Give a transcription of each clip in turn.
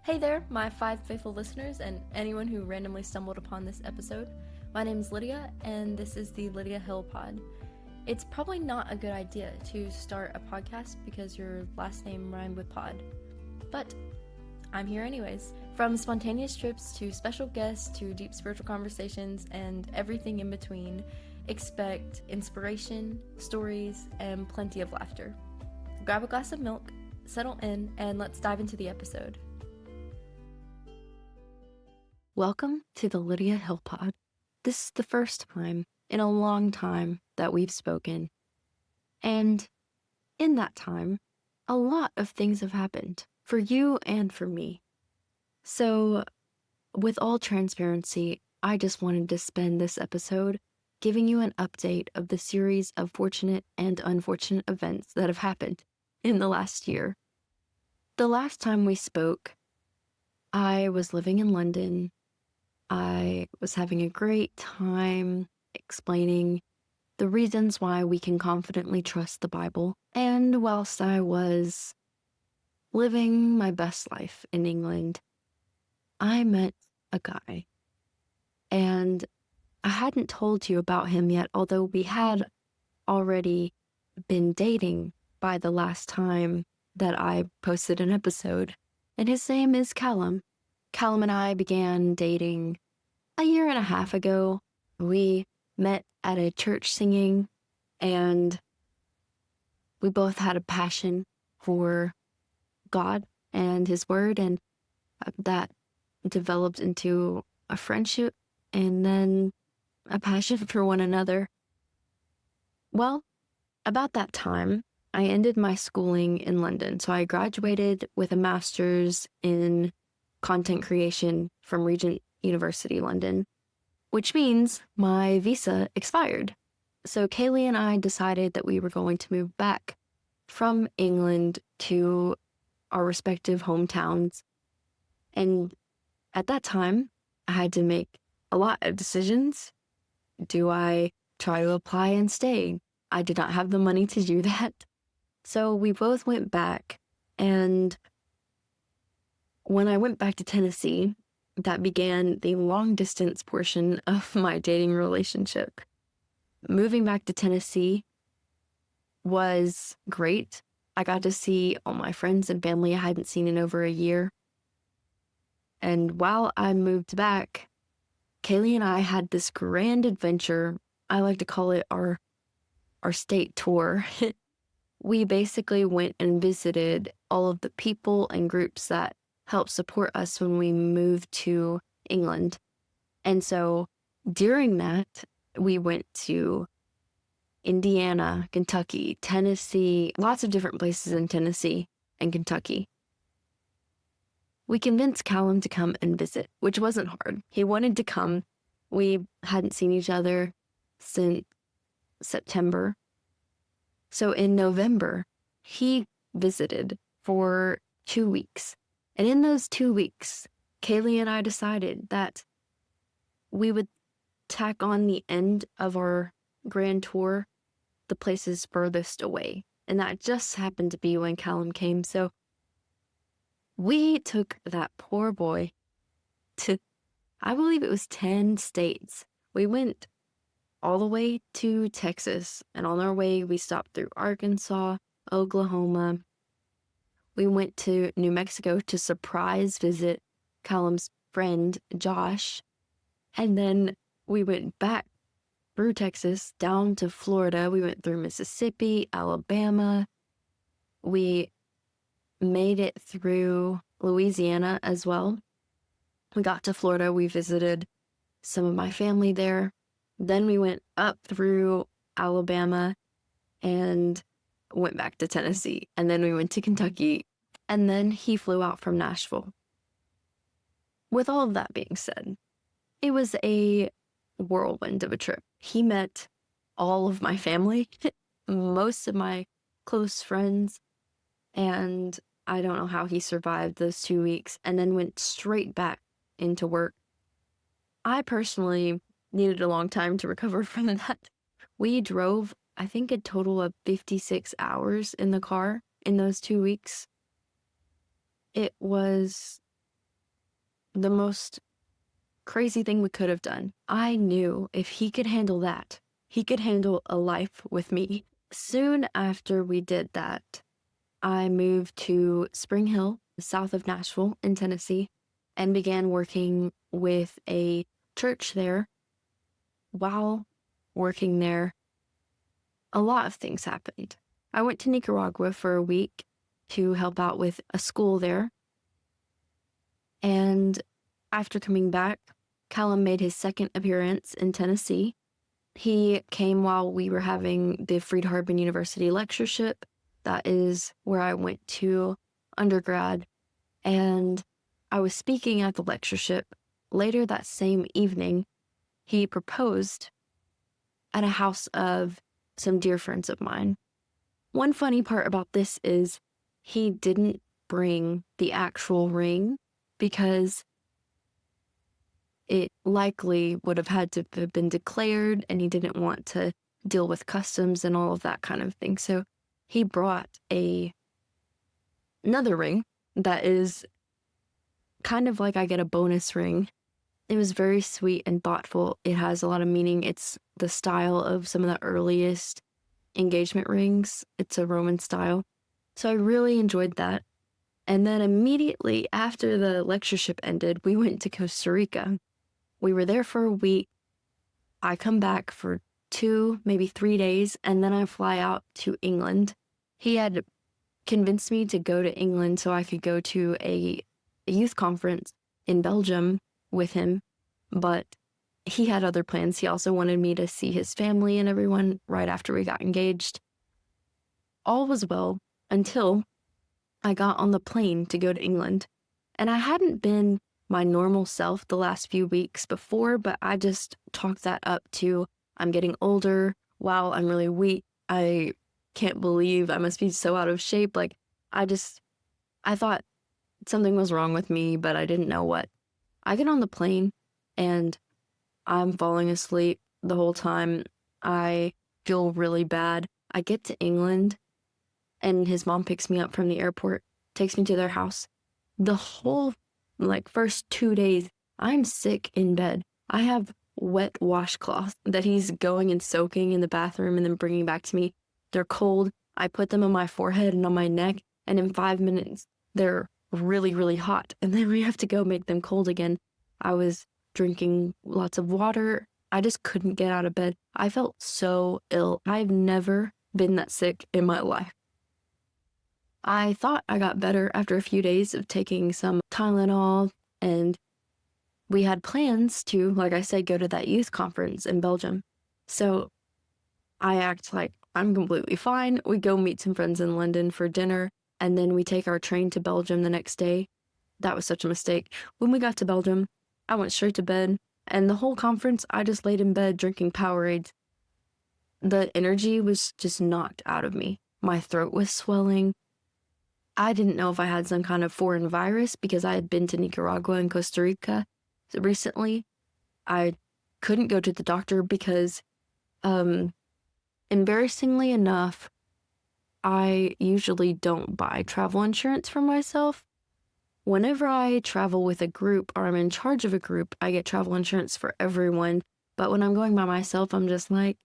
Hey there, my 5 faithful listeners, and anyone who randomly stumbled upon this episode. My name is Lydia, and this is the Lydia Hill Pod. It's probably not a good idea to start a podcast because your last name rhymed with pod. But I'm here anyways. From spontaneous trips to special guests to deep spiritual conversations and everything in between, expect inspiration, stories, and plenty of laughter. Grab a glass of milk, settle in, and let's dive into the episode. Welcome to the Lydia Hill Pod. This is the first time in a long time that we've spoken. And in that time, a lot of things have happened for you and for me. So, with all transparency, I just wanted to spend this episode giving you an update of the series of fortunate and unfortunate events that have happened in the last year. The last time we spoke, I was living in London. I was having a great time explaining the reasons why we can confidently trust the Bible. And whilst I was living my best life in England, I met a guy. And I hadn't told you about him yet, although we had already been dating by the last time that I posted an episode. And his name is Callum. Callum and I began dating a year and a half ago. We met at a church singing, and we both had a passion for God and His Word, and that developed into a friendship and then a passion for one another. Well, about that time, I ended my schooling in London. So I graduated with a master's in content creation from Regent University, London, which means my visa expired. So Kaylee and I decided that we were going to move back from England to our respective hometowns. And at that time, I had to make a lot of decisions. Do I try to apply and stay? I did not have the money to do that. So we both went back, and when I went back to Tennessee, that began the long distance portion of my dating relationship. Moving back to Tennessee was great. I got to see all my friends and family I hadn't seen in over a year. And while I moved back, Kaylee and I had this grand adventure. I like to call it our state tour. We basically went and visited all of the people and groups that help support us when we moved to England. And so during that, we went to Indiana, Kentucky, Tennessee, lots of different places in Tennessee and Kentucky. We convinced Callum to come and visit, which wasn't hard. He wanted to come. We hadn't seen each other since September. So in November, he visited for 2 weeks. And in those 2 weeks, Kaylee and I decided that we would tack on the end of our grand tour, the places furthest away. And that just happened to be when Callum came. So we took that poor boy to, I believe it was 10 states. We went all the way to Texas, and on our way, we stopped through Arkansas, Oklahoma. We went to New Mexico to surprise visit Callum's friend, Josh. And then we went back through Texas down to Florida. We went through Mississippi, Alabama. We made it through Louisiana as well. We got to Florida. We visited some of my family there. Then we went up through Alabama and went back to Tennessee. And then we went to Kentucky. And then he flew out from Nashville. With all of that being said, it was a whirlwind of a trip. He met all of my family, most of my close friends, and I don't know how he survived those 2 weeks and then went straight back into work. I personally needed a long time to recover from that. We drove, I think, a total of 56 hours in the car in those 2 weeks. It was the most crazy thing we could have done. I knew if he could handle that, he could handle a life with me. Soon after we did that, I moved to Spring Hill, south of Nashville in Tennessee, and began working with a church there. While working there, a lot of things happened. I went to Nicaragua for a week to help out with a school there. And after coming back, Callum made his second appearance in Tennessee. He came while we were having the Freed-Hardeman University lectureship. That is where I went to undergrad. And I was speaking at the lectureship. Later that same evening, he proposed at a house of some dear friends of mine. One funny part about this is he didn't bring the actual ring because it likely would have had to have been declared, and he didn't want to deal with customs and all of that kind of thing. So he brought another ring that is kind of like I get a bonus ring. It was very sweet and thoughtful. It has a lot of meaning. It's the style of some of the earliest engagement rings. It's a Roman style. So I really enjoyed that. And then immediately after the lectureship ended, we went to Costa Rica. We were there for a week. I come back for 2, maybe 3 days, and then I fly out to England. He had convinced me to go to England so I could go to a youth conference in Belgium with him, but he had other plans. He also wanted me to see his family and everyone right after we got engaged. All was well until I got on the plane to go to England. And I hadn't been my normal self the last few weeks before, but I just talked that up to I'm getting older. Wow, I'm really weak. I can't believe I must be so out of shape. Like, I thought something was wrong with me, but I didn't know what. I get on the plane and I'm falling asleep the whole time. I feel really bad. I get to England and his mom picks me up from the airport, takes me to their house. The whole, first 2 days, I'm sick in bed. I have wet washcloths that he's going and soaking in the bathroom and then bringing back to me. They're cold. I put them on my forehead and on my neck, and in 5 minutes, they're really, really hot. And then we have to go make them cold again. I was drinking lots of water. I just couldn't get out of bed. I felt so ill. I've never been that sick in my life. I thought I got better after a few days of taking some Tylenol, and we had plans to, like I said, go to that youth conference in Belgium. So I act like I'm completely fine. We go meet some friends in London for dinner, and then we take our train to Belgium the next day. That was such a mistake. When we got to Belgium, I went straight to bed, and the whole conference, I just laid in bed drinking Powerades. The energy was just knocked out of me. My throat was swelling. I didn't know if I had some kind of foreign virus because I had been to Nicaragua and Costa Rica recently. I couldn't go to the doctor because, embarrassingly enough, I usually don't buy travel insurance for myself. Whenever I travel with a group or I'm in charge of a group, I get travel insurance for everyone. But when I'm going by myself, I'm just like,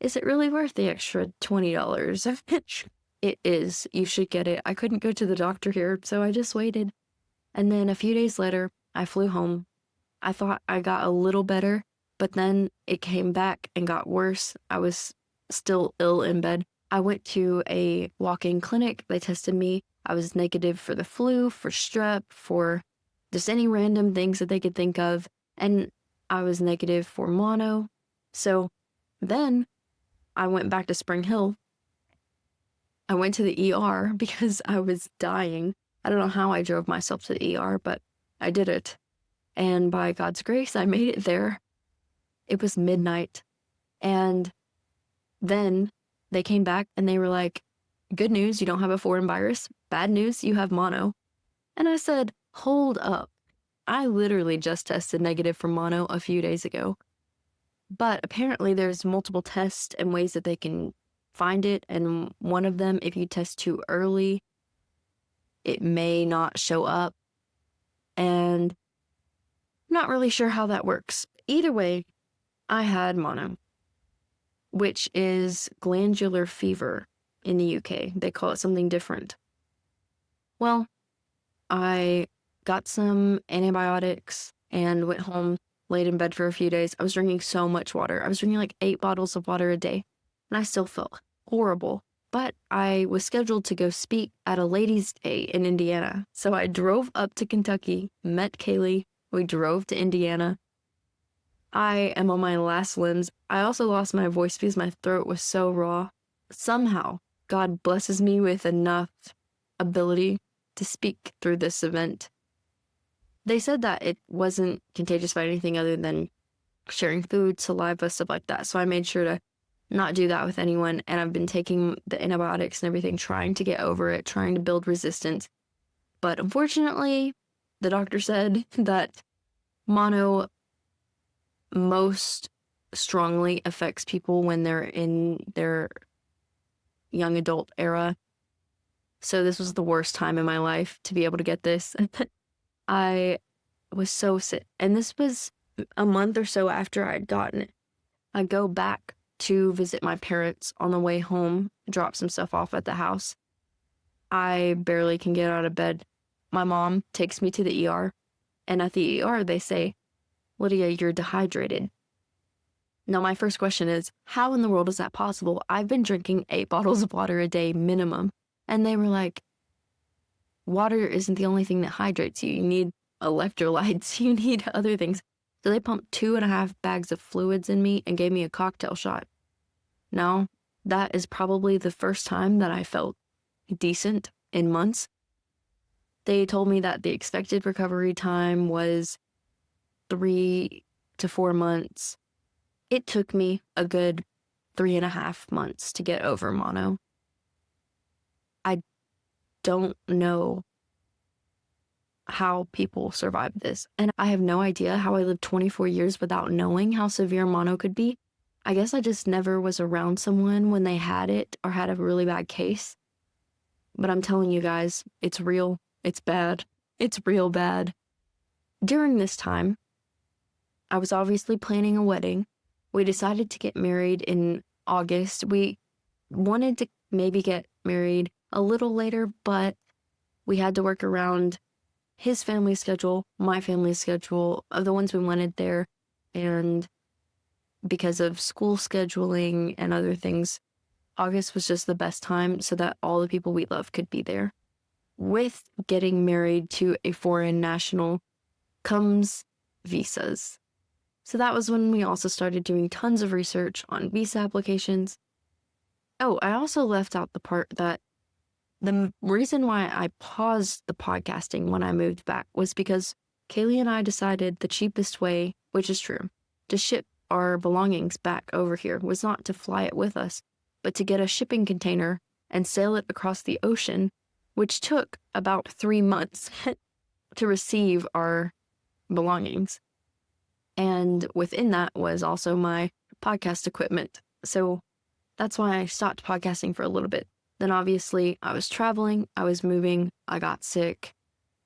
is it really worth the extra $20? It is. You should get it. I couldn't go to the doctor here, so I just waited. And then a few days later, I flew home. I thought I got a little better, but then it came back and got worse. I was still ill in bed. I went to a walk-in clinic. They tested me. I was negative for the flu, for strep, for just any random things that they could think of. And I was negative for mono. So then I went back to Spring Hill. I went to the ER because I was dying. I don't know how I drove myself to the ER, but I did it. And by God's grace, I made it there. It was midnight. And then they came back and they were like, good news, you don't have a foreign virus. Bad news, you have mono. And I said, hold up. I literally just tested negative for mono a few days ago. But apparently there's multiple tests and ways that they can find it. And one of them, if you test too early, it may not show up. And Not really sure how that works. Either way, I had mono, which is glandular fever in the UK. They call it something different. Well, I got some antibiotics and went home, laid in bed for a few days. I was drinking so much water. I was drinking like 8 bottles of water a day, and I still felt horrible. But I was scheduled to go speak at a ladies' day in Indiana. So I drove up to Kentucky, met Kaylee. We drove to Indiana. I am on my last limbs. I also lost my voice because my throat was so raw. Somehow, God blesses me with enough ability to speak through this event. They said that it wasn't contagious by anything other than sharing food, saliva, stuff like that. So I made sure to not do that with anyone. And I've been taking the antibiotics and everything, trying to get over it, trying to build resistance. But unfortunately, the doctor said that mono most strongly affects people when they're in their young adult era. So this was the worst time in my life to be able to get this. I was so sick. And this was a month or so after I'd gotten it. I go back to visit my parents on the way home, drop some stuff off at the house. I barely can get out of bed. My mom takes me to the ER, and at the ER they say, "Lydia, you're dehydrated." Now, my first question is, how in the world is that possible? I've been drinking 8 bottles of water a day minimum. And they were like, water isn't the only thing that hydrates you. You need electrolytes. You need other things. So they pumped 2.5 bags of fluids in me and gave me a cocktail shot. Now, that is probably the first time that I felt decent in months. They told me that the expected recovery time was 3 to 4 months. It took me a good 3.5 months to get over mono. I don't know how people survive this. And I have no idea how I lived 24 years without knowing how severe mono could be. I guess I just never was around someone when they had it or had a really bad case. But I'm telling you guys, it's real. It's bad. It's real bad. During this time, I was obviously planning a wedding. We decided to get married in August. We wanted to maybe get married a little later, but we had to work around his family schedule, my family schedule, of the ones we wanted there, and because of school scheduling and other things, August was just the best time so that all the people we love could be there. With getting married to a foreign national comes visas. So that was when we also started doing tons of research on visa applications. Oh, I also left out the part that the reason why I paused the podcasting when I moved back was because Kaylee and I decided the cheapest way, which is true, to ship our belongings back over here was not to fly it with us, but to get a shipping container and sail it across the ocean, which took about 3 months to receive our belongings. And within that was also my podcast equipment. So that's why I stopped podcasting for a little bit. Then obviously I was traveling, I was moving, I got sick,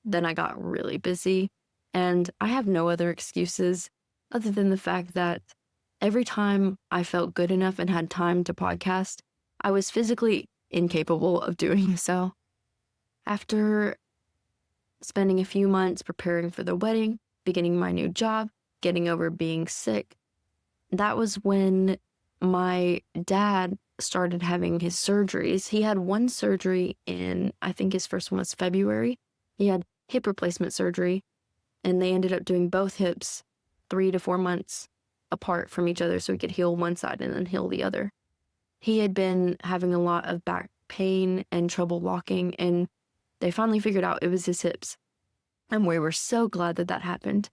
then I got really busy, and I have no other excuses other than the fact that every time I felt good enough and had time to podcast, I was physically incapable of doing so. After spending a few months preparing for the wedding, beginning my new job, getting over being sick, that was when my dad started having his surgeries. He had one surgery in, I think his first one was February. He had hip replacement surgery, and they ended up doing both hips 3 to 4 months apart from each other so he could heal one side and then heal the other. He had been having a lot of back pain and trouble walking, and they finally figured out it was his hips. And we were so glad that that happened.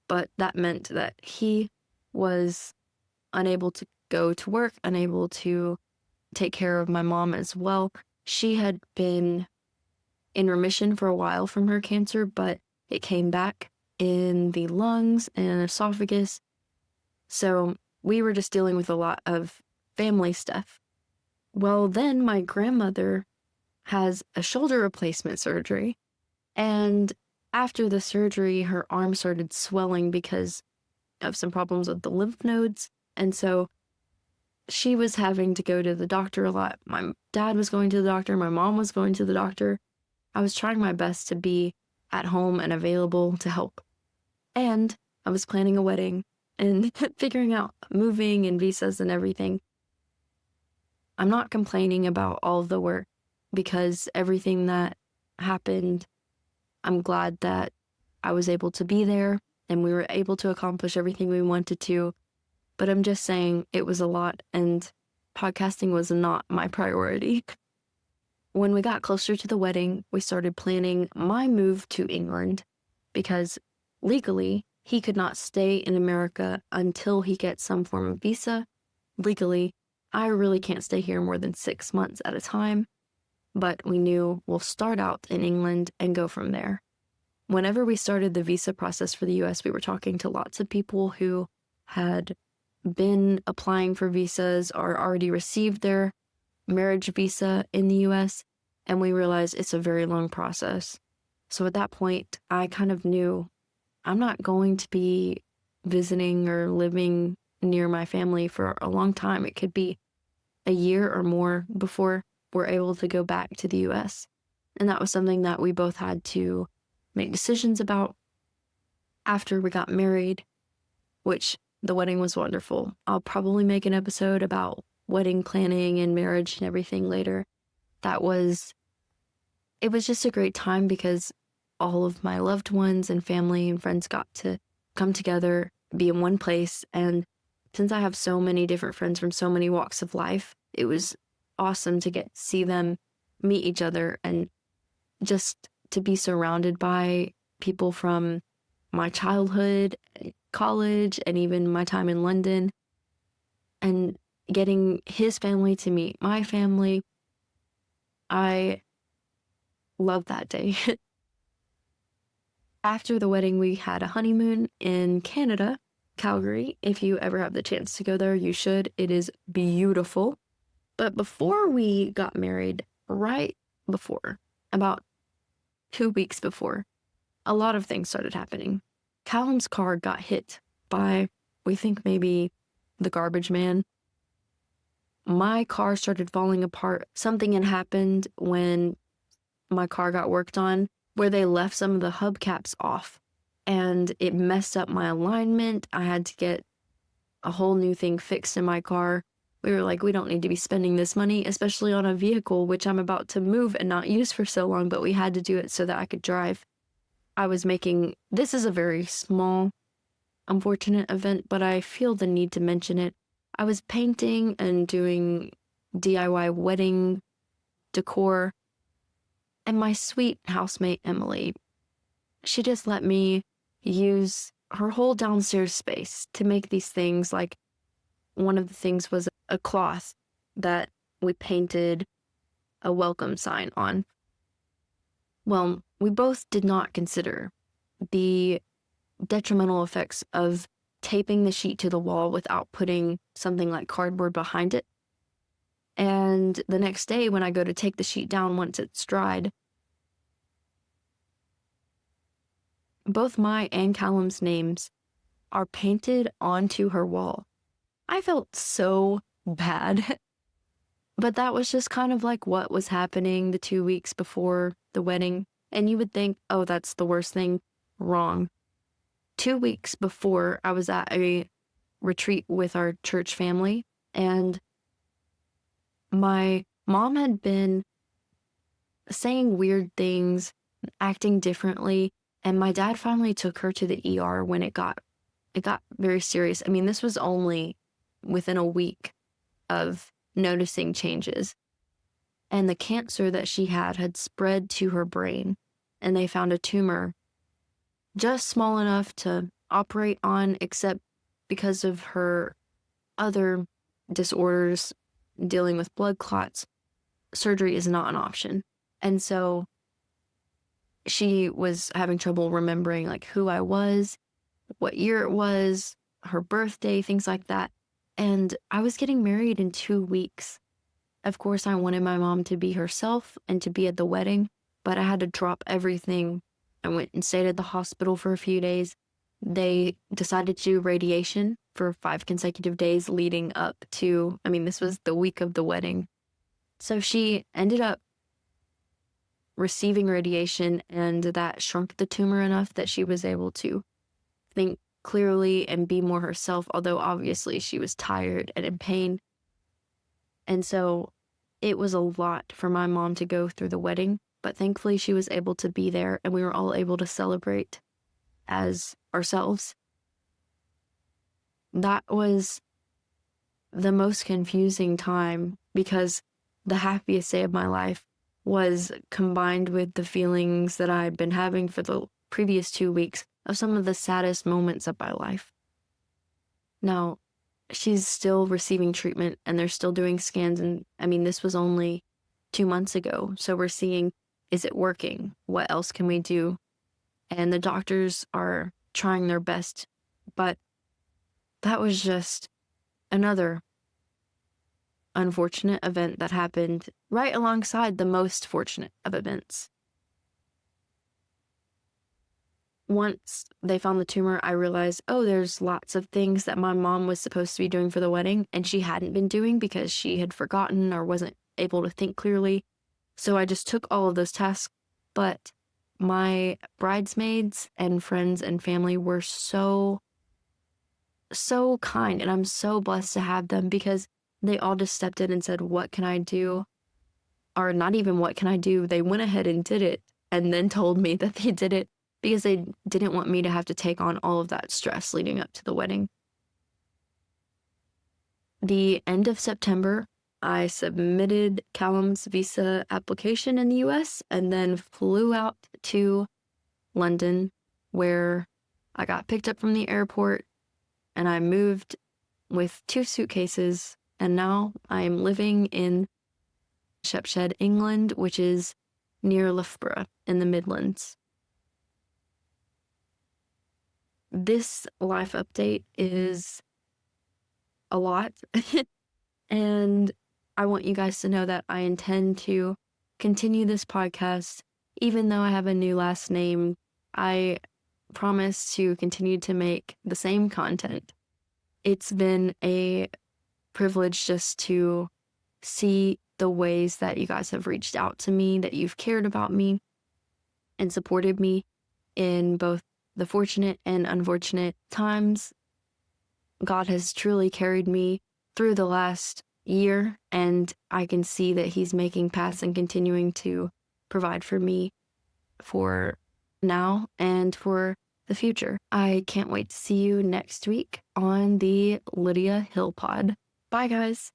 But that meant that he was unable to go to work, unable to take care of my mom as well. She had been in remission for a while from her cancer, but it came back in the lungs and esophagus. So we were just dealing with a lot of family stuff. Well, then my grandmother has a shoulder replacement surgery, and After the surgery, her arm started swelling because of some problems with the lymph nodes. And so she was having to go to the doctor a lot. My dad was going to the doctor. My mom was going to the doctor. I was trying my best to be at home and available to help. And I was planning a wedding and figuring out moving and visas and everything. I'm not complaining about all of the work because everything that happened, I'm glad that I was able to be there and we were able to accomplish everything we wanted to. But I'm just saying it was a lot and podcasting was not my priority. When we got closer to the wedding, we started planning my move to England because legally he could not stay in America until he gets some form of visa. Legally, I really can't stay here more than 6 months at a time, but we knew we'll start out in England and go from there. Whenever we started the visa process for the US, we were talking to lots of people who had been applying for visas or already received their marriage visa in the US, and we realized it's a very long process. So at that point, I kind of knew I'm not going to be visiting or living near my family for a long time. It could be a year or more before we're able to go back to the US. And that was something that we both had to make decisions about after we got married, which the wedding was wonderful. I'll probably make an episode about wedding planning and marriage and everything later. It was just a great time because all of my loved ones and family and friends got to come together, be in one place. And since I have so many different friends from so many walks of life, it was awesome to get to see them meet each other and just to be surrounded by people from my childhood, college, and even my time in London, and getting his family to meet my family. I love that day. After the wedding, we had a honeymoon in Canada, Calgary. If you ever have the chance to go there, you should. It is beautiful. But before we got married, right before, about 2 weeks before, a lot of things started happening. Callum's car got hit by, we think maybe the garbage man. My car started falling apart. Something had happened when my car got worked on where they left some of the hubcaps off and it messed up my alignment. I had to get a whole new thing fixed in my car. We were like, we don't need to be spending this money, especially on a vehicle which I'm about to move and not use for so long, but we had to do it so that I could drive. This is a very small, unfortunate event, but I feel the need to mention it. I was painting and doing DIY wedding decor, and my sweet housemate, Emily, she just let me use her whole downstairs space to make these things. Like, one of the things was a cloth that we painted a welcome sign on. Well, we both did not consider the detrimental effects of taping the sheet to the wall without putting something like cardboard behind it. And the next day when I go to take the sheet down once it's dried, both my and Callum's names are painted onto her wall. I felt so bad. But that was just kind of like what was happening the 2 weeks before the wedding. And you would think, oh, that's the worst thing. Wrong. 2 weeks before, I was at a retreat with our church family, and my mom had been saying weird things, acting differently, and my dad finally took her to the ER when it got very serious. I mean, this was only within a week of noticing changes. And the cancer that she had spread to her brain, and they found a tumor just small enough to operate on, except because of her other disorders dealing with blood clots, surgery is not an option. And so she was having trouble remembering like who I was, what year it was, her birthday, things like that. And I was getting married in 2 weeks. Of course, I wanted my mom to be herself and to be at the wedding, but I had to drop everything I went and stayed at the hospital for a few days. They decided to do radiation for 5 consecutive days leading up to, this was the week of the wedding. So she ended up receiving radiation, and that shrunk the tumor enough that she was able to think clearly and be more herself, although obviously she was tired and in pain. And so it was a lot for my mom to go through the wedding, but thankfully she was able to be there and we were all able to celebrate as ourselves. That was the most confusing time because the happiest day of my life was combined with the feelings that I had been having for the previous 2 weeks of some of the saddest moments of my life. Now, she's still receiving treatment and they're still doing scans, and this was only 2 months ago, so we're seeing, is it working? What else can we do? And the doctors are trying their best, but that was just another unfortunate event that happened right alongside the most fortunate of events. Once they found the tumor, I realized, there's lots of things that my mom was supposed to be doing for the wedding and she hadn't been doing because she had forgotten or wasn't able to think clearly. So I just took all of those tasks, but my bridesmaids and friends and family were so kind, and I'm so blessed to have them because they all just stepped in and said, what can I do? Or not even what can I do? They went ahead and did it and then told me that they did it because they didn't want me to have to take on all of that stress leading up to the wedding. The end of September, I submitted Callum's visa application in the US and then flew out to London, where I got picked up from the airport and I moved with 2 suitcases, and now I am living in Shepshed, England, which is near Loughborough in the Midlands. This life update is a lot, and I want you guys to know that I intend to continue this podcast. Even though I have a new last name, I promise to continue to make the same content. It's been a privilege just to see the ways that you guys have reached out to me, that you've cared about me and supported me in both the fortunate and unfortunate times. God has truly carried me through the last year, and I can see that He's making paths and continuing to provide for me for now and for the future. I can't wait to see you next week on the Lydia Hill Pod. Bye, guys.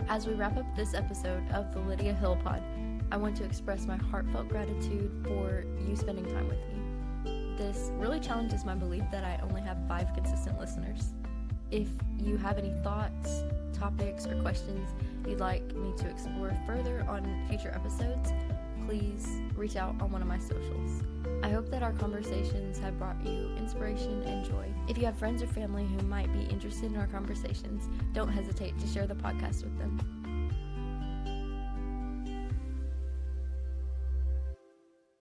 As we wrap up this episode of the Lydia Hill Pod, I want to express my heartfelt gratitude for you spending time with me. This really challenges my belief that I only have 5 consistent listeners. If you have any thoughts, topics, or questions you'd like me to explore further on future episodes, please reach out on one of my socials. I hope that our conversations have brought you inspiration and joy. If you have friends or family who might be interested in our conversations, don't hesitate to share the podcast with them.